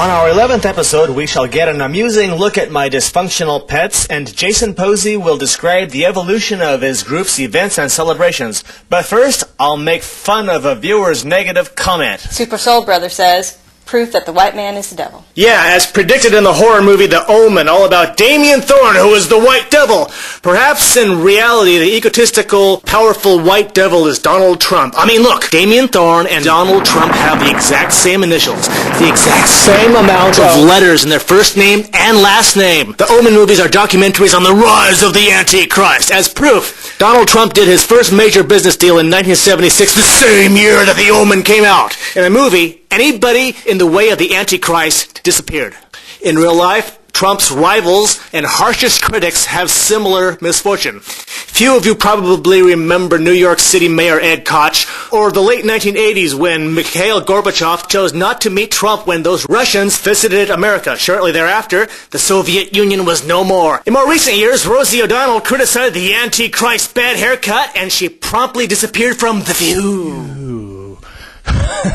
On our 11th episode, we shall get an amusing look at my dysfunctional pets, and Jason Posey will describe the evolution of his group's events and celebrations. But first, I'll make fun of a viewer's negative comment. Super Soul Brother says, proof that the white man is the devil. Yeah, as predicted in the horror movie The Omen, all about Damien Thorne, who is the white devil. Perhaps in reality, the egotistical, powerful white devil is Donald Trump. I mean, look, Damien Thorne and Donald Trump have the exact same initials, the exact same amount of letters in their first name and last name. The Omen movies are documentaries on the rise of the Antichrist. As proof, Donald Trump did his first major business deal in 1976, the same year that The Omen came out. In the movie, anybody in the way of the Antichrist disappeared. In real life, Trump's rivals and harshest critics have similar misfortune. Few of you probably remember New York City Mayor Ed Koch, or the late 1980s when Mikhail Gorbachev chose not to meet Trump when those Russians visited America. Shortly thereafter, the Soviet Union was no more. In more recent years, Rosie O'Donnell criticized the Antichrist's bad haircut, and she promptly disappeared from The View.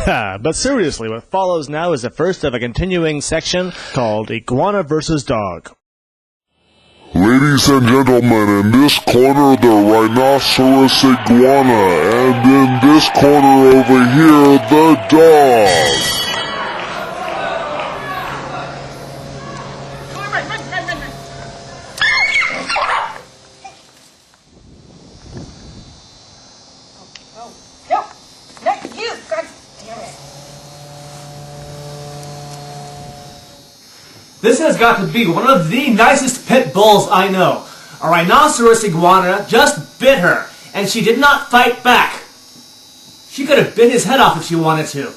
But seriously, what follows now is the first of a continuing section called Iguana vs. Dog. Ladies and gentlemen, in this corner the rhinoceros iguana, and in this corner over here the dog. This has got to be one of the nicest pit bulls I know. A rhinoceros iguana just bit her, and she did not fight back. She could have bit his head off if she wanted to.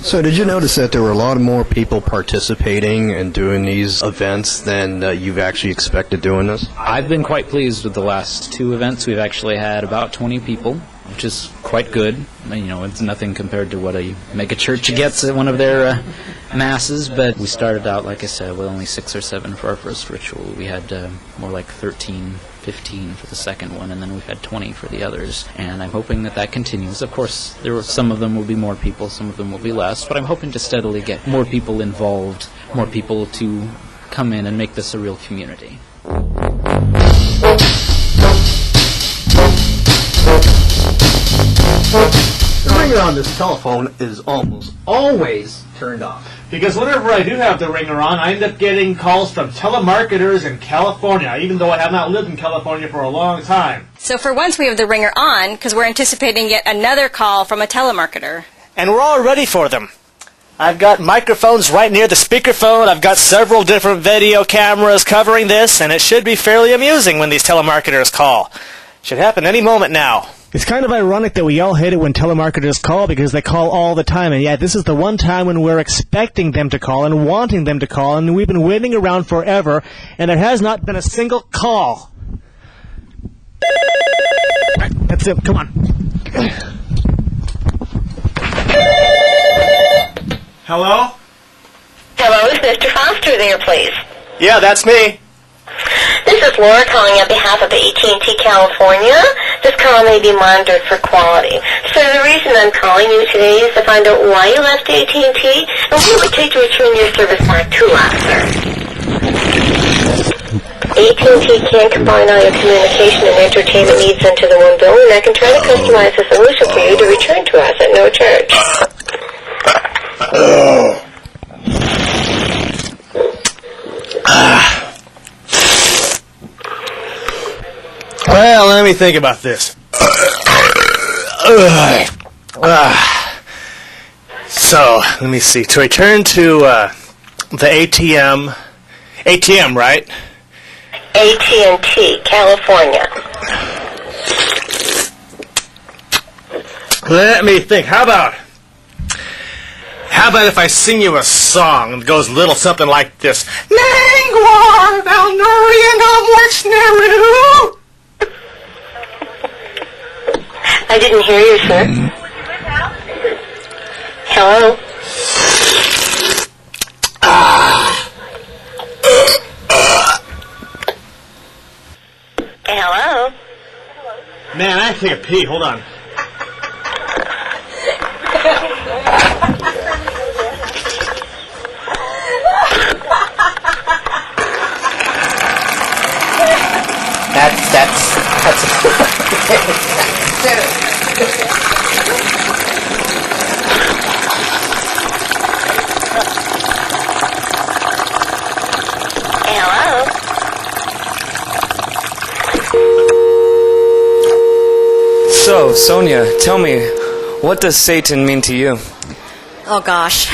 So did you notice that there were a lot more people participating and doing these events than you've actually expected doing this? I've been quite pleased with the last two events. We've actually had about 20 people, which is quite good. You know, it's nothing compared to what a mega church gets at one of their masses, but we started out, like I said, with only 6 or 7 for our first ritual. We had more like 13, 15 for the second one, and then we've had 20 for the others, and I'm hoping that that continues. Of course, some of them will be more people, some of them will be less, but I'm hoping to steadily get more people involved, more people to come in and make this a real community. The ringer on this telephone is almost always turned off. Because whenever I do have the ringer on, I end up getting calls from telemarketers in California, even though I have not lived in California for a long time. So for once we have the ringer on, because we're anticipating yet another call from a telemarketer. And we're all ready for them. I've got microphones right near the speakerphone. I've got several different video cameras covering this, and it should be fairly amusing when these telemarketers call. Should happen any moment now. It's kind of ironic that we all hate it when telemarketers call because they call all the time, and yet this is the one time when we're expecting them to call and wanting them to call, and we've been waiting around forever, and there has not been a single call. Right, that's it. Come on. Hello? Hello, is Mr. Foster there, please? Yeah, that's me. This is Laura calling on behalf of AT&T California. This call may be monitored for quality. So the reason I'm calling you today is to find out why you left AT&T and what it would take to return your service back to us, sir. AT&T can combine all your communication and entertainment needs into the one bill, and I can try to customize a solution for you to return to us at no charge. Well, let me think about this. So, let me see. To return to the ATM, right? AT&T, California. Let me think. How about if I sing you a song that goes a little something like this? I didn't hear you, sir. Hello? Hey, hello? Man, I have to take a pee. Hold on. Hey, hello? So, Sonia, tell me, what does Satan mean to you? Oh gosh.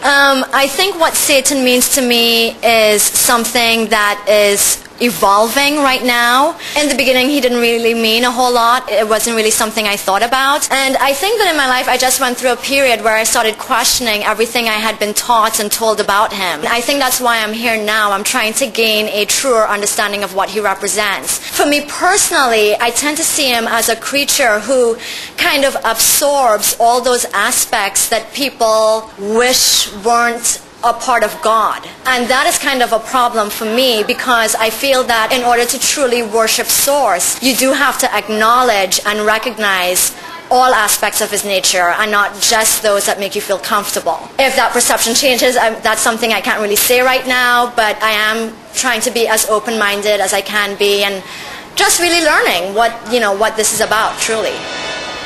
I think what Satan means to me is something that is evolving right now. In the beginning, he didn't really mean a whole lot. It wasn't really something I thought about. And I think that in my life, I just went through a period where I started questioning everything I had been taught and told about him. I think that's why I'm here now. I'm trying to gain a truer understanding of what he represents. For me personally, I tend to see him as a creature who kind of absorbs all those aspects that people wish weren't a part of God. And that is kind of a problem for me, because I feel that in order to truly worship Source, you do have to acknowledge and recognize all aspects of his nature and not just those that make you feel comfortable. If that perception changes, that's something I can't really say right now, but I am trying to be as open-minded as I can be and just really learning what this is about, truly.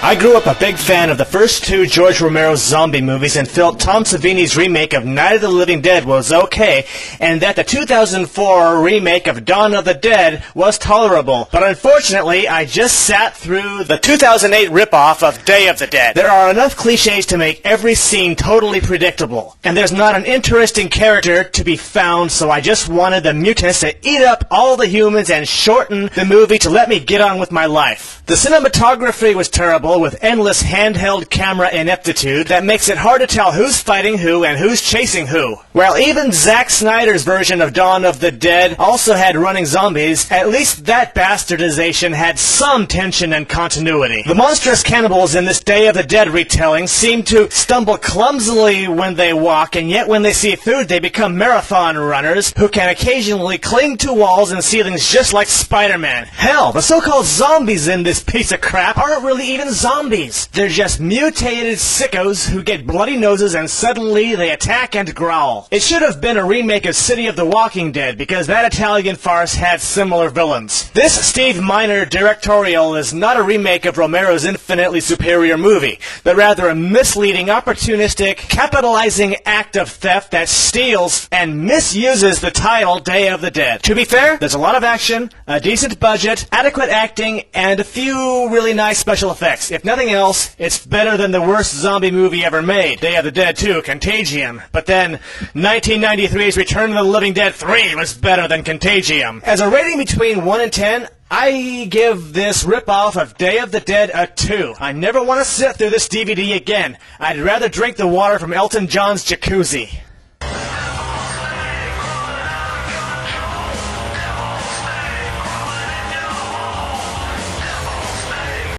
I grew up a big fan of the first two George Romero zombie movies and felt Tom Savini's remake of Night of the Living Dead was okay, and that the 2004 remake of Dawn of the Dead was tolerable. But unfortunately, I just sat through the 2008 ripoff of Day of the Dead. There are enough cliches to make every scene totally predictable, and there's not an interesting character to be found, so I just wanted the mutants to eat up all the humans and shorten the movie to let me get on with my life. The cinematography was terrible, with endless handheld camera ineptitude that makes it hard to tell who's fighting who and who's chasing who. While even Zack Snyder's version of Dawn of the Dead also had running zombies, at least that bastardization had some tension and continuity. The monstrous cannibals in this Day of the Dead retelling seem to stumble clumsily when they walk, and yet when they see food they become marathon runners who can occasionally cling to walls and ceilings just like Spider-Man. Hell, the so-called zombies in this piece of crap aren't really even zombies. They're just mutated sickos who get bloody noses and suddenly they attack and growl. It should have been a remake of City of the Walking Dead, because that Italian farce had similar villains. This Steve Miner directorial is not a remake of Romero's infinitely superior movie, but rather a misleading, opportunistic, capitalizing act of theft that steals and misuses the title Day of the Dead. To be fair, there's a lot of action, a decent budget, adequate acting, and a few really nice special effects. If nothing else, it's better than the worst zombie movie ever made, Day of the Dead 2, Contagion. But then, 1993's Return of the Living Dead 3 was better than Contagion. As a rating between 1 and 10, I give this ripoff of Day of the Dead a 2. I never want to sit through this DVD again. I'd rather drink the water from Elton John's jacuzzi.